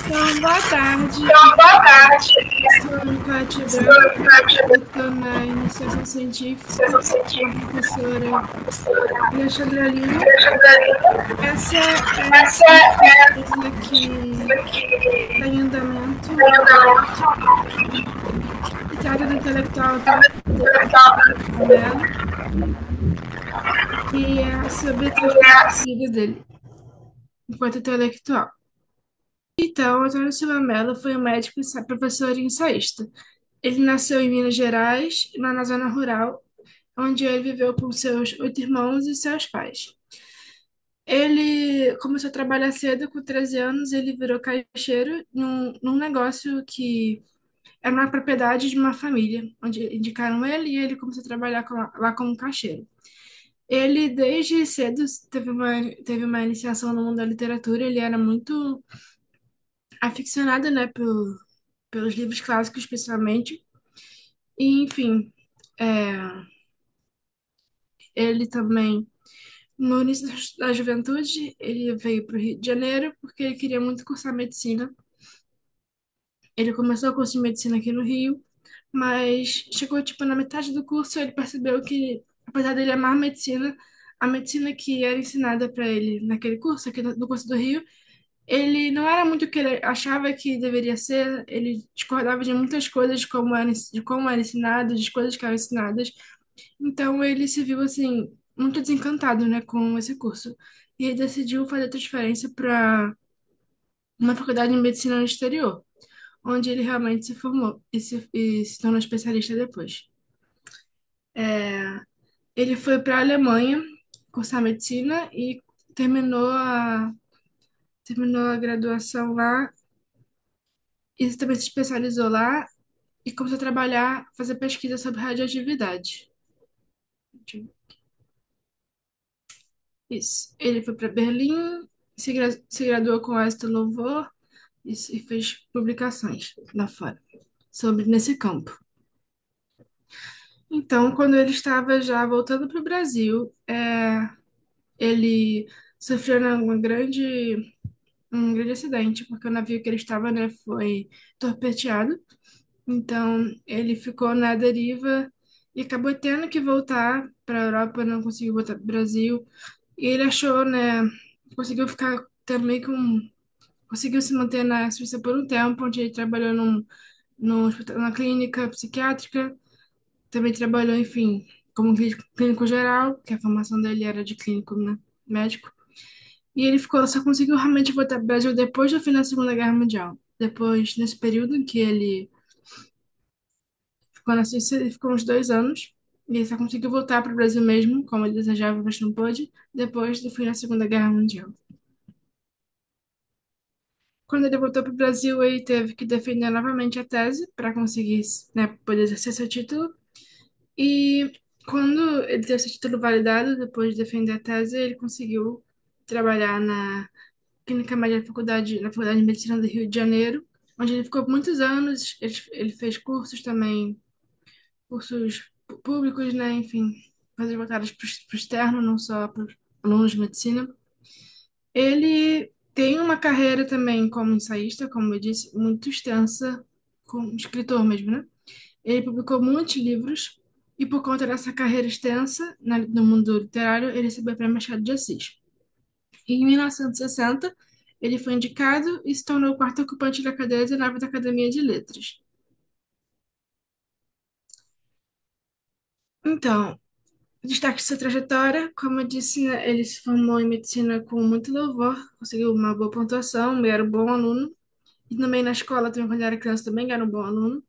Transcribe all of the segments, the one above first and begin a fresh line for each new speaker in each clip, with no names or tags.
Então, boa tarde.
Então, boa tarde.
Sou Kátia
Sou
Branco,
Kátia,
eu estou na iniciação científica
sou
com a
cientista,
professora Alexandra Lima.
Alexandra.
Essa é a
Essa
segunda
é
pesquisa que
a que
está em andamento
tem
no
andamento
e trata do intelectual
intelectual
Mello, e é sobre a
e
trajetória de
é
vida dele enquanto intelectual. Então, Antônio Silva Mello foi um médico, professor e ensaísta. Ele nasceu em Minas Gerais, na zona rural, onde ele viveu com seus 8 irmãos e seus pais. Ele começou a trabalhar cedo, com 13 anos, ele virou caixeiro num negócio que era uma propriedade de uma família, onde indicaram ele e ele começou a trabalhar lá como caixeiro. Ele, desde cedo, teve uma iniciação no mundo da literatura, ele era muito aficionado, né, pelos livros clássicos, especialmente. E, enfim, é, ele também, no início da juventude, ele veio para o Rio de Janeiro porque ele queria muito cursar medicina. Ele começou o curso de medicina aqui no Rio, mas chegou, tipo, na metade do curso, ele percebeu que, apesar dele amar medicina, a medicina que era ensinada para ele naquele curso, aqui no curso do Rio, ele não era muito o que ele achava que deveria ser, ele discordava de muitas coisas de como era ensinado, de coisas que eram ensinadas. Então ele se viu assim muito desencantado, né, com esse curso. E ele decidiu fazer transferência para uma faculdade de medicina no exterior, onde ele realmente se formou e se tornou especialista depois. Ele foi para a Alemanha cursar medicina e terminou a terminou a graduação lá e também se especializou lá e começou a trabalhar, fazer pesquisa sobre radioatividade. Isso. Ele foi para Berlim, se graduou com êxito e louvor e fez publicações lá fora sobre nesse campo. Então, quando ele estava já voltando para o Brasil, ele sofreu, né, um grande acidente, porque o navio que ele estava, né, foi torpedeado. Então, ele ficou na deriva e acabou tendo que voltar para a Europa, não conseguiu voltar para o Brasil. E ele achou, né, conseguiu ficar também conseguiu se manter na Suíça por um tempo, onde ele trabalhou numa clínica psiquiátrica, também trabalhou, enfim, como clínico geral, que a formação dele era de clínico, né, médico. E ele só conseguiu realmente voltar para o Brasil depois do fim da Segunda Guerra Mundial. Depois, nesse período em que ele ficou na Suíça, ele ficou uns 2 anos, e ele só conseguiu voltar para o Brasil mesmo, como ele desejava, mas não pôde, depois do fim da Segunda Guerra Mundial. Quando ele voltou para o Brasil, ele teve que defender novamente a tese para conseguir, né, poder exercer seu título. E quando ele teve seu título validado, depois de defender a tese, ele conseguiu trabalhar na Clínica Médica na Faculdade de Medicina do Rio de Janeiro, onde ele ficou por muitos anos. Ele fez cursos também, cursos públicos, né, enfim, coisas voltadas para o externo, não só para os alunos de medicina. Ele tem uma carreira também como ensaísta, como eu disse, muito extensa, como escritor mesmo, né? Ele publicou muitos livros e por conta dessa carreira extensa no mundo literário, ele recebeu o Prêmio Machado de Assis. E em 1960, ele foi indicado e se tornou o quarto ocupante da cadeira 19 da Academia de Letras. Então, destaque de sua trajetória, como eu disse, né, ele se formou em medicina com muito louvor, conseguiu uma boa pontuação, era um bom aluno. E também na escola, também quando ele era criança, também era um bom aluno.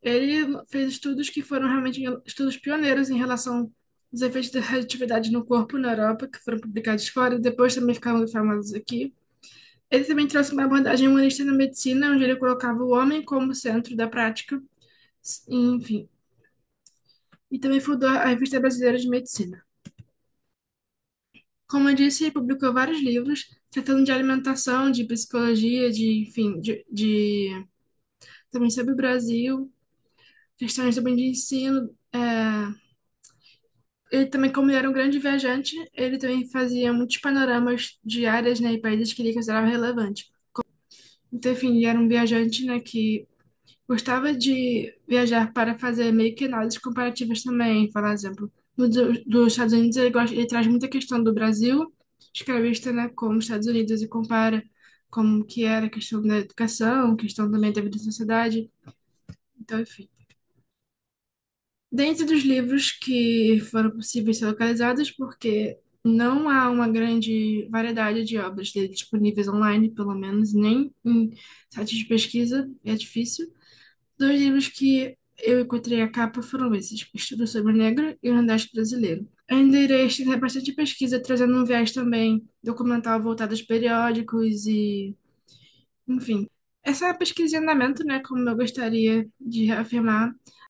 Ele fez estudos que foram realmente estudos pioneiros em relação aos efeitos da radioatividade no corpo na Europa, que foram publicados fora e depois também ficaram famosos aqui. Ele também trouxe uma abordagem humanista na medicina, onde ele colocava o homem como centro da prática, enfim. E também fundou a Revista Brasileira de Medicina. Como eu disse, ele publicou vários livros tratando de alimentação, de psicologia, enfim, também sobre o Brasil, questões também de ensino. Ele também, como ele era um grande viajante, ele também fazia muitos panoramas de áreas, né, e países que ele considerava relevante. Então, enfim, ele era um viajante, né, que gostava de viajar para fazer meio que análises comparativas também. Por exemplo, dos Estados Unidos, ele traz muita questão do Brasil, escravista, né, com os Estados Unidos e compara como que era a questão da educação, questão também da vida em sociedade. Então, enfim. Dentro dos livros que foram possíveis ser localizados, porque não há uma grande variedade de obras dele disponíveis online, pelo menos, nem em sites de pesquisa, é difícil. Dois livros que eu encontrei a capa foram esses: Estudo sobre o Negro e o Nordeste Brasileiro. Ainda irei estender bastante pesquisa, trazendo um viés também documental voltado aos periódicos e, enfim. Essa pesquisa em andamento, né, como eu gostaria de afirmar,